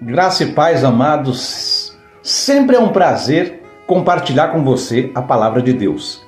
Graça e paz, amados. Sempre é um prazer compartilhar com você a palavra de Deus.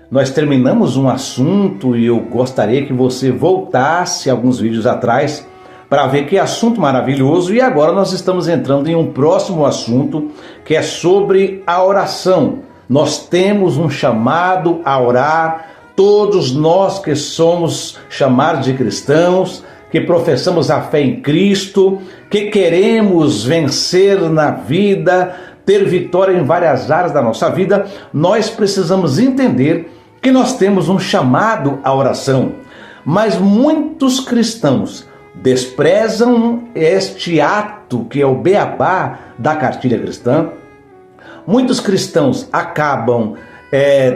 Nós terminamos um assunto e eu gostaria que você voltasse alguns vídeos atrás para ver que assunto maravilhoso, e agora nós estamos entrando em um próximo assunto que é sobre a oração. Nós temos um chamado a orar, todos nós que somos chamados de cristãos, que professamos a fé em Cristo, que queremos vencer na vida, ter vitória em várias áreas da nossa vida, nós precisamos entender que nós temos um chamado à oração. Mas muitos cristãos desprezam este ato que é o beabá da cartilha cristã. Muitos cristãos acabam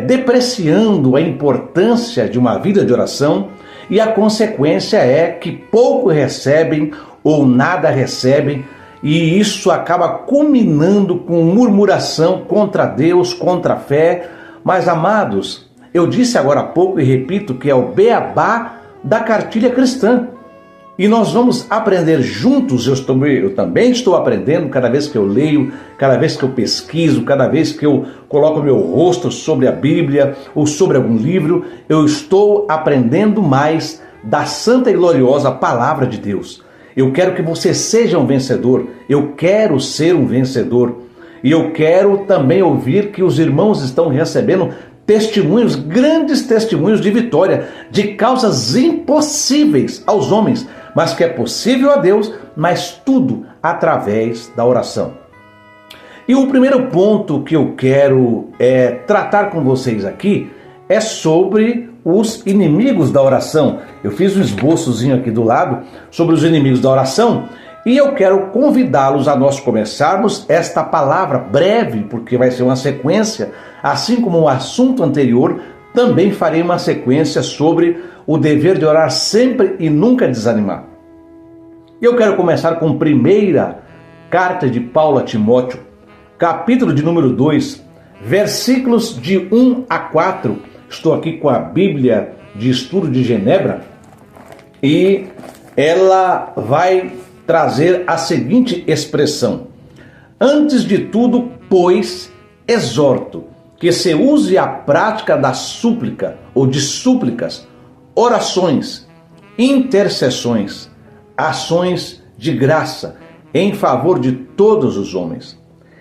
depreciando a importância de uma vida de oração, e a consequência é que pouco recebem ou nada recebem, e isso acaba culminando com murmuração contra Deus, contra a fé. Mas, amados, eu disse agora há pouco e repito que é o beabá da cartilha cristã. E nós vamos aprender juntos. Eu também estou aprendendo cada vez que eu leio, cada vez que eu pesquiso, cada vez que eu coloco meu rosto sobre a Bíblia ou sobre algum livro, eu estou aprendendo mais da santa e gloriosa palavra de Deus. Eu quero que você seja um vencedor, eu quero ser um vencedor. E eu quero também ouvir que os irmãos estão recebendo testemunhos, grandes testemunhos de vitória, de causas impossíveis aos homens, mas que é possível a Deus, mas tudo através da oração. E o primeiro ponto que eu quero tratar com vocês aqui é sobre os inimigos da oração. Eu fiz um esboçozinho aqui do lado sobre os inimigos da oração, e eu quero convidá-los a nós começarmos esta palavra breve, porque vai ser uma sequência, assim como o assunto anterior, também farei uma sequência sobre o dever de orar sempre e nunca desanimar. Eu quero começar com a primeira carta de Paulo a Timóteo, capítulo de número 2, versículos de 1 a 4. Estou aqui com a Bíblia de Estudo de Genebra, e ela vai trazer a seguinte expressão: antes de tudo, pois, exorto que se use a prática da súplica ou de súplicas, orações, intercessões, ações de graça em favor de todos os homens,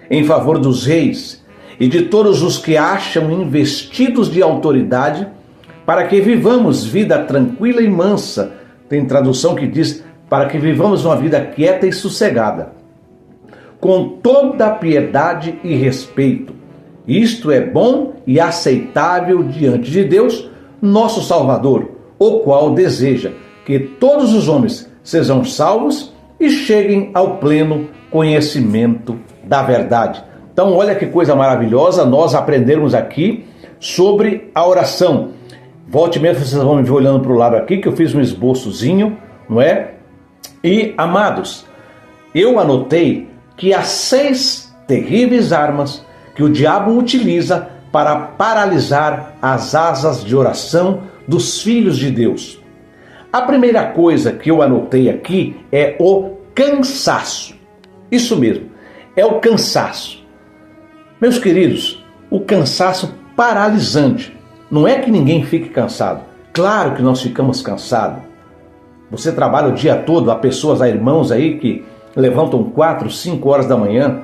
em favor dos reis e de todos os que acham investidos de autoridade, para que vivamos vida tranquila e mansa. Tem tradução que diz: para que vivamos uma vida quieta e sossegada, com toda piedade e respeito. Isto é bom e aceitável diante de Deus, nosso Salvador, o qual deseja que todos os homens sejam salvos e cheguem ao pleno conhecimento da verdade. Então, olha que coisa maravilhosa nós aprendermos aqui sobre a oração. Volte mesmo, vocês vão me ver olhando para o lado aqui, que eu fiz um esboçozinho, não é? E, amados, eu anotei que há 6 terríveis armas que o diabo utiliza para paralisar as asas de oração dos filhos de Deus. A primeira coisa que eu anotei aqui é o cansaço. Isso mesmo, é o cansaço. Meus queridos, o cansaço paralisante. Não é que ninguém fique cansado. Claro que nós ficamos cansados. Você trabalha o dia todo, há irmãos aí que levantam 4, 5 horas da manhã,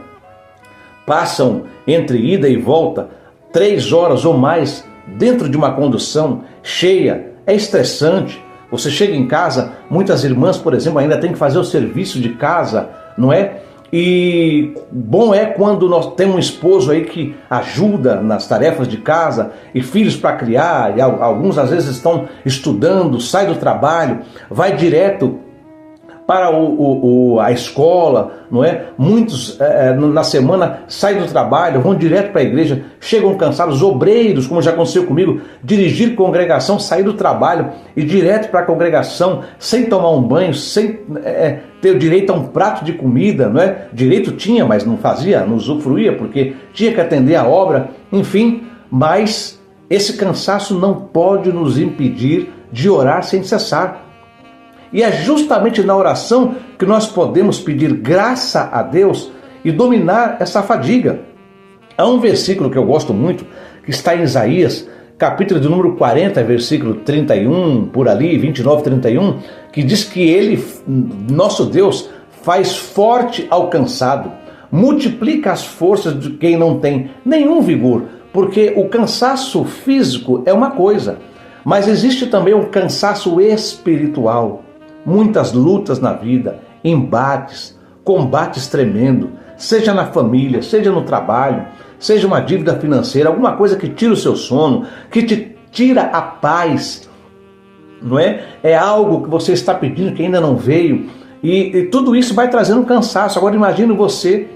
passam entre ida e volta 3 horas ou mais dentro de uma condução cheia. É estressante. Você chega em casa, muitas irmãs, por exemplo, ainda tem que fazer o serviço de casa, não é? E bom é quando nós temos um esposo aí que ajuda nas tarefas de casa e filhos para criar, e alguns às vezes estão estudando, sai do trabalho, vai direto para a escola, não é? Muitos na semana saem do trabalho, vão direto para a igreja, chegam cansados, obreiros, como já aconteceu comigo, dirigir congregação, sair do trabalho e direto para a congregação, sem tomar um banho, sem ter direito a um prato de comida, não é? Direito tinha, mas não fazia, não usufruía, porque tinha que atender a obra, enfim. Mas esse cansaço não pode nos impedir de orar sem cessar. E é justamente na oração que nós podemos pedir graça a Deus e dominar essa fadiga. Há um versículo que eu gosto muito, que está em Isaías, capítulo de número 40, versículo 31, por ali, 29, 31, que diz que Ele, nosso Deus, faz forte ao cansado, multiplica as forças de quem não tem nenhum vigor, porque o cansaço físico é uma coisa, mas existe também um cansaço espiritual, muitas lutas na vida, embates, combates tremendo, seja na família, seja no trabalho, seja uma dívida financeira, alguma coisa que tira o seu sono, que te tira a paz, não é? É algo que você está pedindo que ainda não veio, e tudo isso vai trazendo um cansaço. Agora imagine você,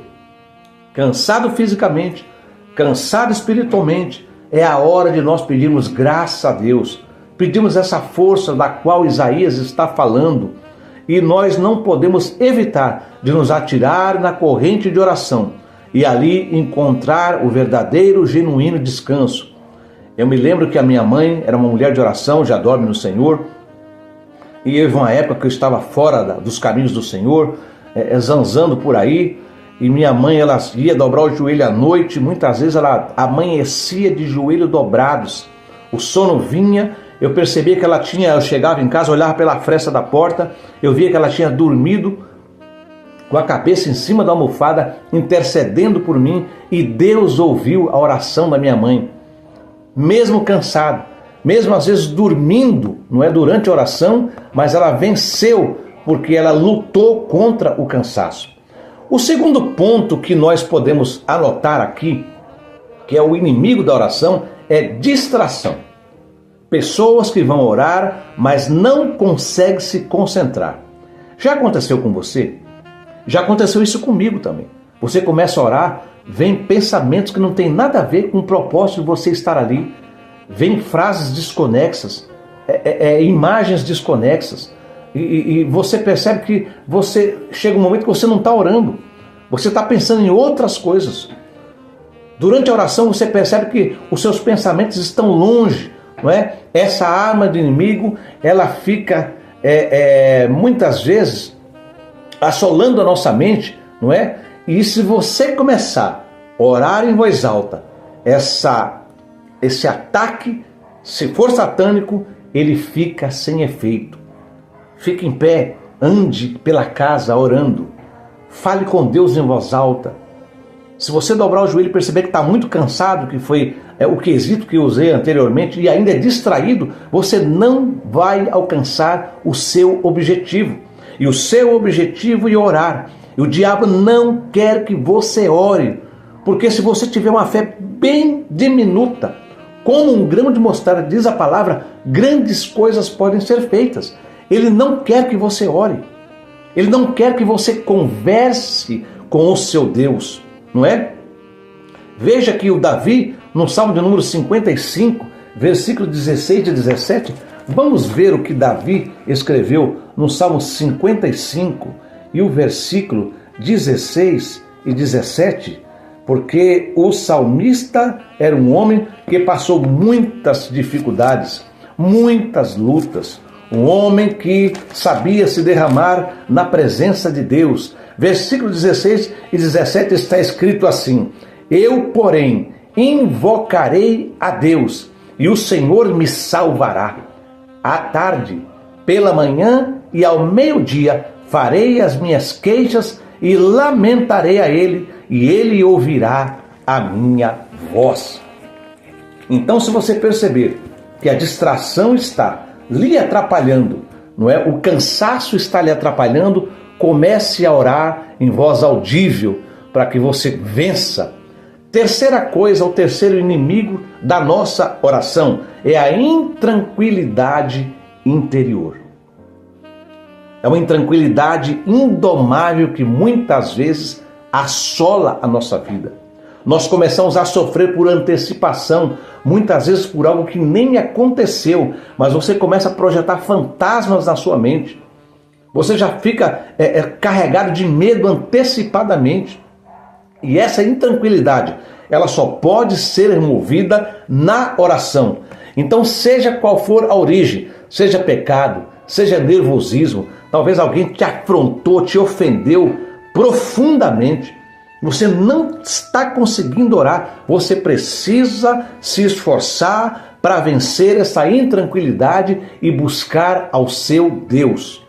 cansado fisicamente, cansado espiritualmente. É a hora de nós pedirmos graça a Deus, pedimos essa força da qual Isaías está falando, e nós não podemos evitar de nos atirar na corrente de oração e ali encontrar o verdadeiro, genuíno descanso. Eu me lembro que a minha mãe era uma mulher de oração, já dorme no Senhor, e houve uma época que eu estava fora dos caminhos do Senhor, zanzando por aí, e minha mãe, ela ia dobrar o joelho à noite, muitas vezes ela amanhecia de joelhos dobrados, o sono vinha, eu percebia que ela tinha, eu chegava em casa, olhava pela fresta da porta, eu via que ela tinha dormido com a cabeça em cima da almofada, intercedendo por mim, e Deus ouviu a oração da minha mãe, mesmo cansado, mesmo às vezes dormindo, não é durante a oração, mas ela venceu, porque ela lutou contra o cansaço. O segundo ponto que nós podemos anotar aqui, que é o inimigo da oração, é distração. Pessoas que vão orar, mas não conseguem se concentrar. Já aconteceu com você? Já aconteceu isso comigo também. Você começa a orar, vem pensamentos que não tem nada a ver com o propósito de você estar ali. Vem frases desconexas, imagens desconexas. E você percebe que você chega um momento que você não está orando. Você está pensando em outras coisas. Durante a oração você percebe que os seus pensamentos estão longe. Não é? Essa arma do inimigo, ela fica muitas vezes assolando a nossa mente, não é? E se você começar a orar em voz alta, esse ataque, se for satânico, ele fica sem efeito. Fique em pé, ande pela casa orando, fale com Deus em voz alta. Se você dobrar o joelho e perceber que está muito cansado, que foi o quesito que eu usei anteriormente, e ainda é distraído, você não vai alcançar o seu objetivo. E o seu objetivo é orar. E o diabo não quer que você ore, porque se você tiver uma fé bem diminuta, como um grão de mostarda, diz a palavra, grandes coisas podem ser feitas. Ele não quer que você ore. Ele não quer que você converse com o seu Deus, não é? Veja que o Davi, no Salmo de número 55, versículo 16 e 17, vamos ver o que Davi escreveu no Salmo 55 e o versículo 16 e 17, porque o salmista era um homem que passou muitas dificuldades, muitas lutas, um homem que sabia se derramar na presença de Deus. Versículo 16 e 17 está escrito assim: eu, porém, invocarei a Deus, e o Senhor me salvará. À tarde, pela manhã e ao meio-dia farei as minhas queixas e lamentarei a Ele, e Ele ouvirá a minha voz. Então, se você perceber que a distração está lhe atrapalhando, não é? O cansaço está lhe atrapalhando, comece a orar em voz audível para que você vença. Terceira coisa, o terceiro inimigo da nossa oração é a intranquilidade interior. É uma intranquilidade indomável que muitas vezes assola a nossa vida. Nós começamos a sofrer por antecipação, muitas vezes por algo que nem aconteceu, mas você começa a projetar fantasmas na sua mente. Você já fica carregado de medo antecipadamente. E essa intranquilidade, ela só pode ser removida na oração. Então, seja qual for a origem, seja pecado, seja nervosismo, talvez alguém te afrontou, te ofendeu profundamente. Você não está conseguindo orar. Você precisa se esforçar para vencer essa intranquilidade e buscar ao seu Deus.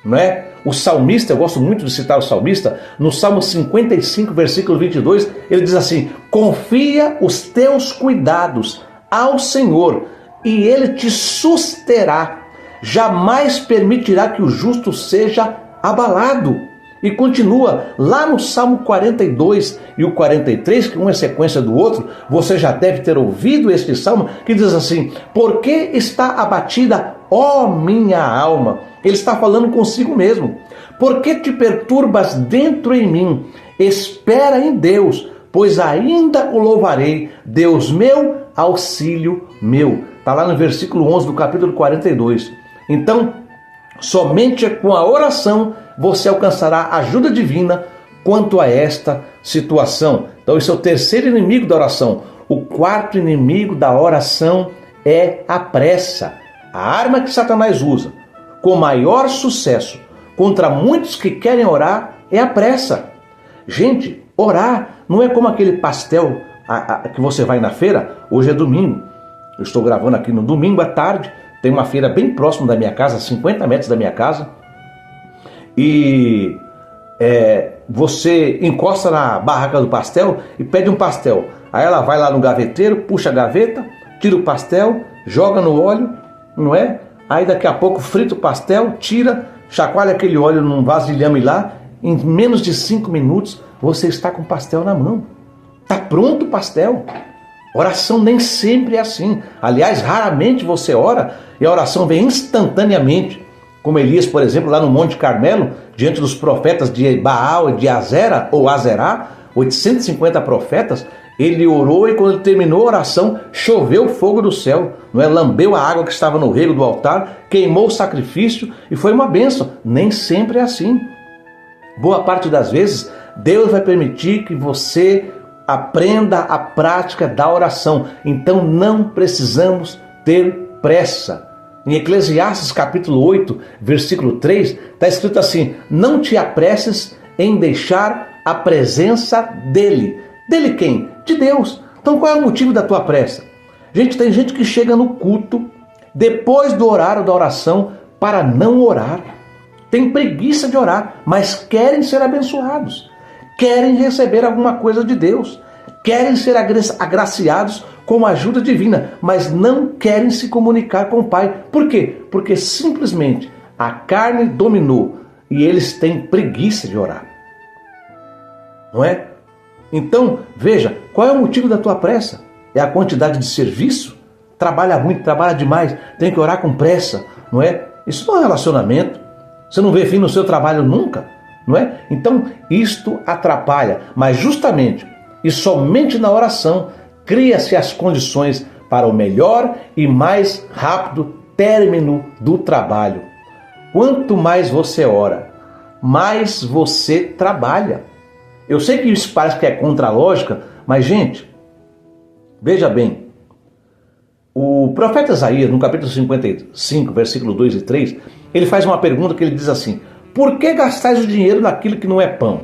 Não é? O salmista, eu gosto muito de citar o salmista, no Salmo 55, versículo 22, ele diz assim: confia os teus cuidados ao Senhor e Ele te susterá, jamais permitirá que o justo seja abalado. E continua lá no Salmo 42 e o 43, que um é sequência do outro, você já deve ter ouvido este salmo, que diz assim: por que está abatida, ó minha alma? Ele está falando consigo mesmo. Por que te perturbas dentro em mim? Espera em Deus, pois ainda o louvarei, Deus meu, auxílio meu. Está lá no versículo 11 do capítulo 42. Então, somente com a oração você alcançará ajuda divina quanto a esta situação. Então esse é o terceiro inimigo da oração. O quarto inimigo da oração é a pressa. A arma que Satanás usa com maior sucesso contra muitos que querem orar é a pressa. Gente, orar não é como aquele pastel que você vai na feira. Hoje é domingo. Eu estou gravando aqui no domingo à tarde. Tem uma feira bem próximo da minha casa, 50 metros da minha casa. E você encosta na barraca do pastel e pede um pastel. Aí ela vai lá no gaveteiro, puxa a gaveta, tira o pastel, joga no óleo, não é? Aí daqui a pouco frita o pastel, tira, chacoalha aquele óleo num vasilhame lá. Em menos de 5 minutos você está com o pastel na mão. Está pronto o pastel. Oração nem sempre é assim. Aliás, raramente você ora e a oração vem instantaneamente. Como Elias, por exemplo, lá no Monte Carmelo, diante dos profetas de Baal e de Azera, ou Azerá, 850 profetas, ele orou e quando ele terminou a oração, choveu fogo do céu, não é? Lambeu a água que estava no rego do altar, queimou o sacrifício e foi uma bênção. Nem sempre é assim. Boa parte das vezes, Deus vai permitir que você aprenda a prática da oração. Então não precisamos ter pressa. Em Eclesiastes capítulo 8, versículo 3, está escrito assim: não te apresses em deixar a presença dele. Dele quem? De Deus. Então qual é o motivo da tua pressa? Gente, tem gente que chega no culto depois do horário da oração para não orar. Tem preguiça de orar, mas querem ser abençoados. Querem receber alguma coisa de Deus. Querem ser agraciados com a ajuda divina, mas não querem se comunicar com o Pai. Por quê? Porque simplesmente a carne dominou e eles têm preguiça de orar. Não é? Então, veja, qual é o motivo da tua pressa? É a quantidade de serviço? Trabalha muito, trabalha demais, tem que orar com pressa, não é? Isso não é relacionamento. Você não vê fim no seu trabalho nunca, não é? Então, isto atrapalha, mas justamente e somente na oração cria-se as condições para o melhor e mais rápido término do trabalho. Quanto mais você ora, mais você trabalha. Eu sei que isso parece que é contra a lógica, mas gente, veja bem, o profeta Isaías, no capítulo 55, versículo 2 e 3, ele faz uma pergunta que ele diz assim: por que gastais o dinheiro naquilo que não é pão?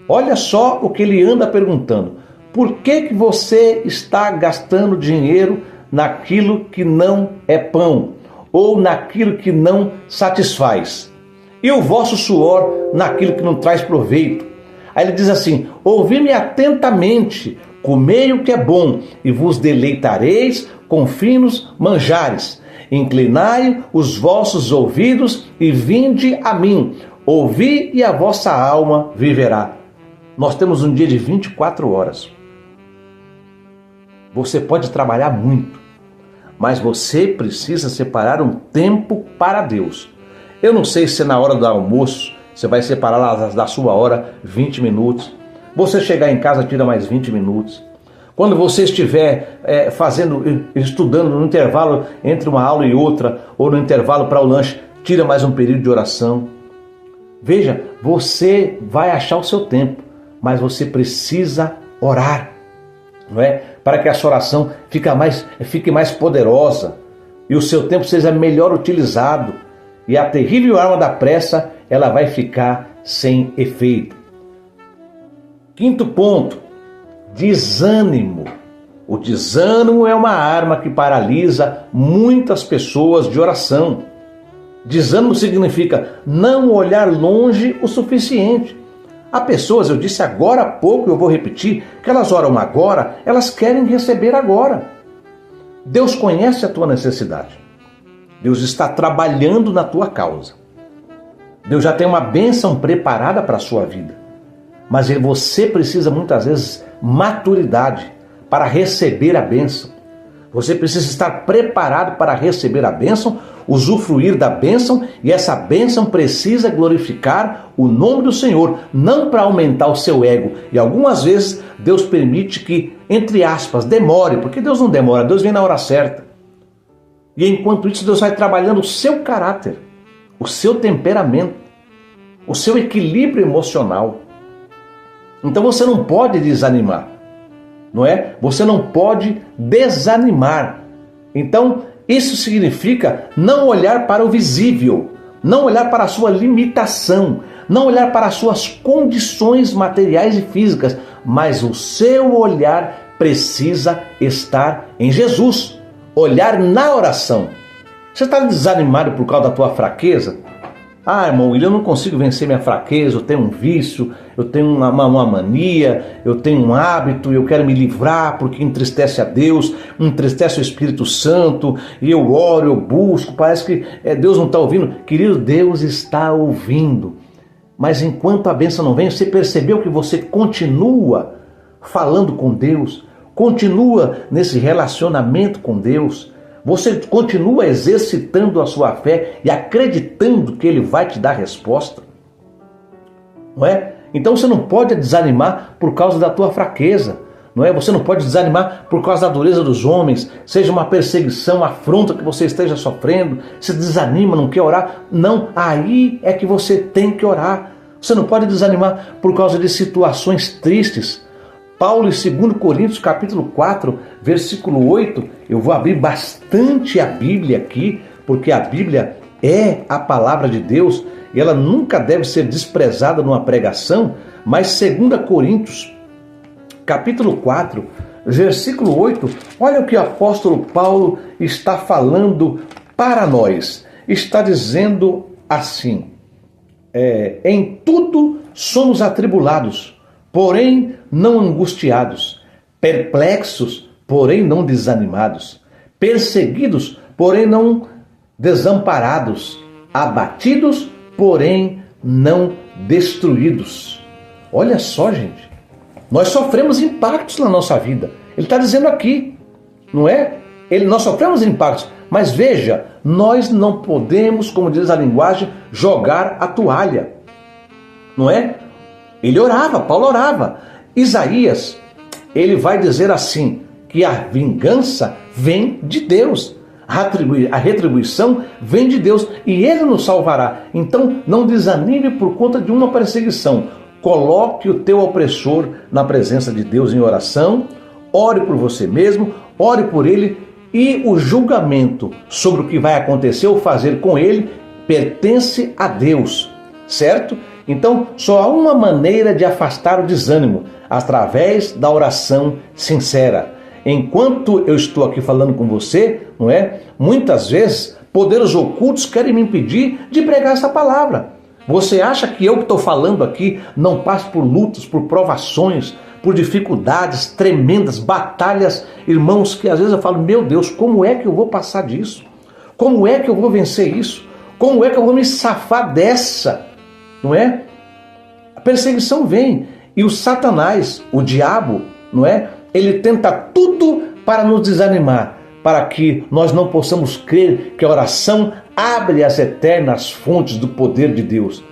Olha só o que ele anda perguntando. Por que você está gastando dinheiro naquilo que não é pão? Ou naquilo que não satisfaz? E o vosso suor naquilo que não traz proveito? Aí ele diz assim: ouvi-me atentamente, comei o que é bom, e vos deleitareis com finos manjares. Inclinai os vossos ouvidos e vinde a mim. Ouvi e a vossa alma viverá. Nós temos um dia de 24 horas. Você pode trabalhar muito, mas você precisa separar um tempo para Deus. Eu não sei se na hora do almoço você vai separar da sua hora 20 minutos. Você chegar em casa, tira mais 20 minutos. Quando você estiver estudando no intervalo entre uma aula e outra, ou no intervalo para o lanche, tira mais um período de oração. Veja, você vai achar o seu tempo, mas você precisa orar, não é? Para que a sua oração fique mais poderosa e o seu tempo seja melhor utilizado. e a terrível arma da pressa, ela vai ficar sem efeito. Quinto ponto, desânimo. O desânimo é uma arma que paralisa muitas pessoas de oração. Desânimo significa não olhar longe o suficiente. Há pessoas, eu disse agora há pouco, eu vou repetir, que elas oram agora, elas querem receber agora. Deus conhece a tua necessidade. Deus está trabalhando na tua causa. Deus já tem uma bênção preparada para a sua vida. Mas você precisa muitas vezes maturidade para receber a bênção. Você precisa estar preparado para receber a bênção, usufruir da bênção, e essa bênção precisa glorificar o nome do Senhor, não para aumentar o seu ego. E algumas vezes Deus permite que, entre aspas, demore, porque Deus não demora, Deus vem na hora certa. E enquanto isso, Deus vai trabalhando o seu caráter, o seu temperamento, o seu equilíbrio emocional. Então você não pode desanimar, não é? Você não pode desanimar. Então isso significa não olhar para o visível, não olhar para a sua limitação, não olhar para as suas condições materiais e físicas, mas o seu olhar precisa estar em Jesus, olhar na oração. Você está desanimado por causa da tua fraqueza? Ah, irmão, eu não consigo vencer minha fraqueza, eu tenho um vício, eu tenho uma mania, eu tenho um hábito, eu quero me livrar porque entristece a Deus, entristece o Espírito Santo, e eu oro, eu busco, parece que Deus não está ouvindo. Querido, Deus está ouvindo, mas enquanto a bênção não vem, você percebeu que você continua falando com Deus, continua nesse relacionamento com Deus, você continua exercitando a sua fé e acreditando que Ele vai te dar resposta, não é? Então você não pode desanimar por causa da tua fraqueza, não é? Você não pode desanimar por causa da dureza dos homens, seja uma perseguição, afronta que você esteja sofrendo, se desanima, não quer orar. Não, aí é que você tem que orar. Você não pode desanimar por causa de situações tristes. Paulo, em 2 Coríntios, capítulo 4, versículo 8, eu vou abrir bastante a Bíblia aqui, porque a Bíblia é a palavra de Deus e ela nunca deve ser desprezada numa pregação, mas 2 Coríntios, capítulo 4, versículo 8, olha o que o apóstolo Paulo está falando para nós. Está dizendo assim, em tudo somos atribulados, porém não angustiados, perplexos, porém não desanimados, perseguidos, porém não desamparados, abatidos, porém não destruídos. Olha só, gente, nós sofremos impactos na nossa vida. Ele está dizendo aqui, não é? Nós sofremos impactos, mas veja, nós não podemos, como diz a linguagem, jogar a toalha, não é? Ele orava, Paulo orava. Isaías, ele vai dizer assim, que a vingança vem de Deus, a retribuição vem de Deus e Ele nos salvará. Então não desanime por conta de uma perseguição. Coloque o teu opressor na presença de Deus em oração, ore por você mesmo, ore por ele, e o julgamento sobre o que vai acontecer ou fazer com ele pertence a Deus, certo? Então, só há uma maneira de afastar o desânimo, através da oração sincera. Enquanto eu estou aqui falando com você, não é? Muitas vezes, poderes ocultos querem me impedir de pregar essa palavra. Você acha que eu que estou falando aqui não passo por lutas, por provações, por dificuldades tremendas, batalhas, irmãos, que às vezes eu falo, meu Deus, como é que eu vou passar disso? Como é que eu vou vencer isso? Como é que eu vou me safar dessa? Não é? A perseguição vem e o Satanás, o diabo, não é? Ele tenta tudo para nos desanimar, para que nós não possamos crer que a oração abre as eternas fontes do poder de Deus.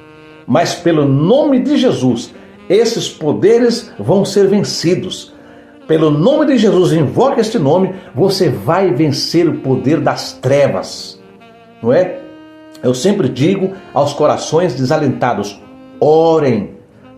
Mas pelo nome de Jesus, esses poderes vão ser vencidos. Pelo nome de Jesus, invoca este nome, você vai vencer o poder das trevas, não é? Eu sempre digo aos corações desalentados, orem,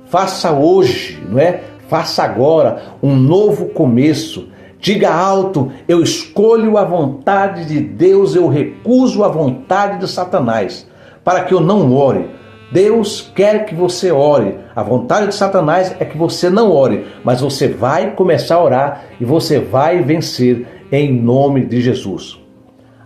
faça hoje, não é? Faça agora um novo começo. Diga alto, eu escolho a vontade de Deus, eu recuso a vontade de Satanás. para que eu não ore. Deus quer que você ore. A vontade de Satanás é que você não ore, mas você vai começar a orar e você vai vencer em nome de Jesus.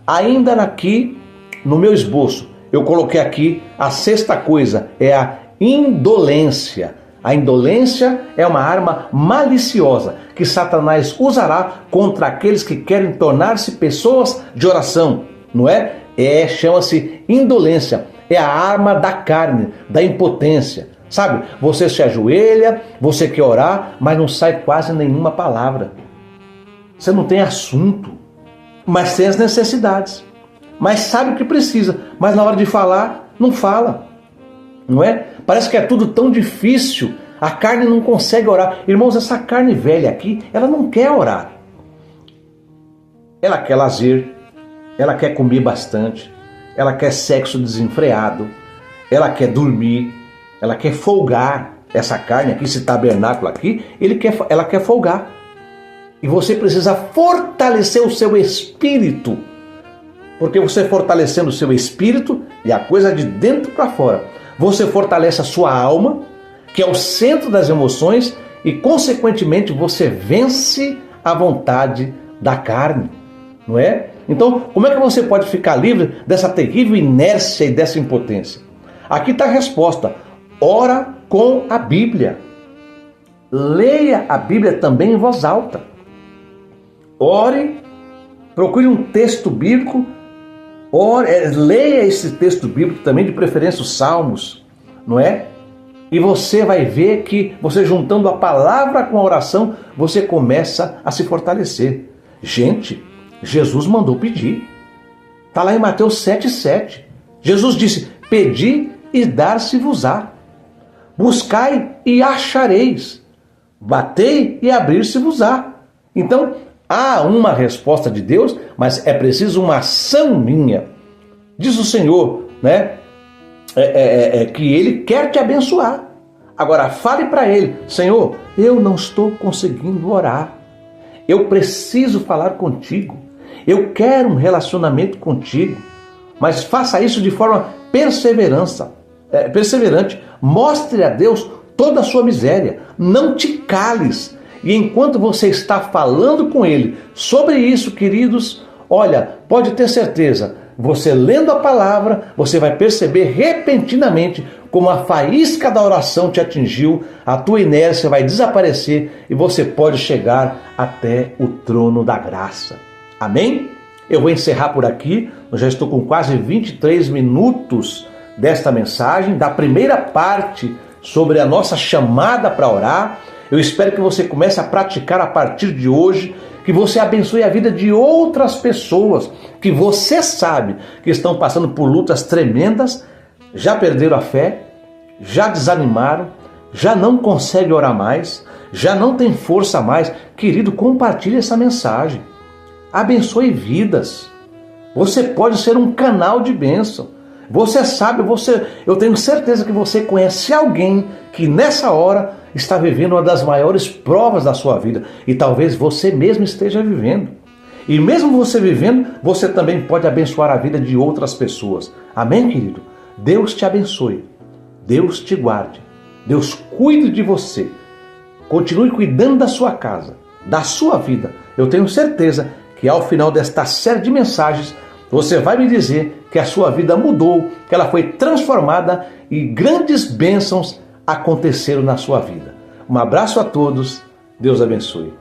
Ainda aqui no meu esboço, eu coloquei aqui a sexta coisa, é a indolência. A indolência é uma arma maliciosa que Satanás usará contra aqueles que querem tornar-se pessoas de oração, não é? Chama-se indolência. É a arma da carne, da impotência. Sabe, você se ajoelha, você quer orar, mas não sai quase nenhuma palavra. Você não tem assunto, mas tem as necessidades. Mas sabe o que precisa, mas na hora de falar, não fala. Não é? Parece que é tudo tão difícil, a carne não consegue orar. Irmãos, essa carne velha aqui, ela não quer orar. Ela quer lazer, ela quer comer bastante, ela quer sexo desenfreado, ela quer dormir, ela quer folgar. Essa carne aqui, esse tabernáculo aqui, ela quer folgar. E você precisa fortalecer o seu espírito. Porque você fortalecendo o seu espírito, e a coisa de dentro para fora, você fortalece a sua alma, que é o centro das emoções, e consequentemente você vence a vontade da carne, não é? Então, como é que você pode ficar livre dessa terrível inércia e dessa impotência? Aqui está a resposta. Ora com a Bíblia. Leia a Bíblia também em voz alta. Ore, procure um texto bíblico, leia esse texto bíblico também, de preferência os Salmos, não é? E você vai ver que você juntando a palavra com a oração, você começa a se fortalecer. Gente, Jesus mandou pedir. Está lá em Mateus 7,7. Jesus disse, pedi e dar-se-vos-á. Buscai e achareis. Batei e abrir-se-vos-á. Então, há uma resposta de Deus, mas é preciso uma ação minha. Diz o Senhor, né? Que Ele quer te abençoar. Agora, fale para Ele, Senhor, eu não estou conseguindo orar. Eu preciso falar contigo. Eu quero um relacionamento contigo. Mas faça isso de forma perseverante. Mostre a Deus toda a sua miséria. Não te cales. E enquanto você está falando com Ele sobre isso, queridos, olha, pode ter certeza, você lendo a palavra, você vai perceber repentinamente como a faísca da oração te atingiu, a tua inércia vai desaparecer e você pode chegar até o trono da graça. Amém? Eu vou encerrar por aqui, eu já estou com quase 23 minutos desta mensagem, da primeira parte sobre a nossa chamada para orar. Eu espero que você comece a praticar a partir de hoje, que você abençoe a vida de outras pessoas que você sabe que estão passando por lutas tremendas, já perderam a fé, já desanimaram, já não conseguem orar mais, já não tem força mais. Querido, compartilhe essa mensagem. Abençoe vidas. Você pode ser um canal de bênção. Você sabe, eu tenho certeza que você conhece alguém que nessa hora está vivendo uma das maiores provas da sua vida. E talvez você mesmo esteja vivendo. E mesmo você vivendo, você também pode abençoar a vida de outras pessoas. Amém, querido? Deus te abençoe. Deus te guarde. Deus cuide de você. Continue cuidando da sua casa, da sua vida. Eu tenho certeza que ao final desta série de mensagens, você vai me dizer que a sua vida mudou, que ela foi transformada e grandes bênçãos aconteceram na sua vida. Um abraço a todos. Deus abençoe.